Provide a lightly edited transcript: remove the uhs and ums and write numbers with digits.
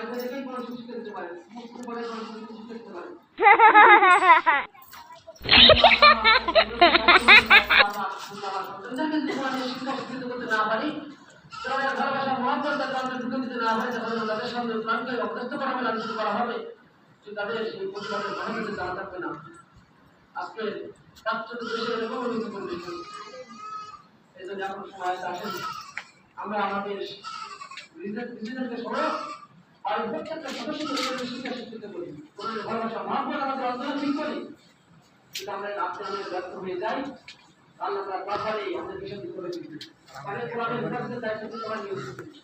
বাড়িতে রেখেই কোনো কিছু করতে পারে, মুক্ত করে কোনো কিছু করতে পারে। শিক্ষা শিক্ষিত করতে না পারি, তাদের ভালোবাসা মহাব্বত তাদের ঢুকে দিতে না পারি, তাহলে তাদের সঙ্গে প্রাণকে অভ্যস্ত করা হবে, লালিত করা হবে, যে তাদের সেই প্রতিবাদের ভালোবাসা জানা থাকবে না। আজকে রাষ্ট্র দেশের এরকম কিছু কন্ডিশন, এই জন্য এখন সময় আসেন আমরা আমাদের নিজেদেরকে সবাই আর প্রত্যেকটা সদস্যদের শিক্ষা শিক্ষিত করি, ওদের ভালোবাসা মহাব্বত আমাদের অন্তরে ঠিক করি। যদি আমরা রাত্রে আমাদের ব্যর্থ হয়ে যাই, আল্লাহ তার ব্যাপারে আমাদের বিষয় করে দিচ্ছি। তাহলে কোরআনের দায়িত্ব আমরা নিয়োগ করছি।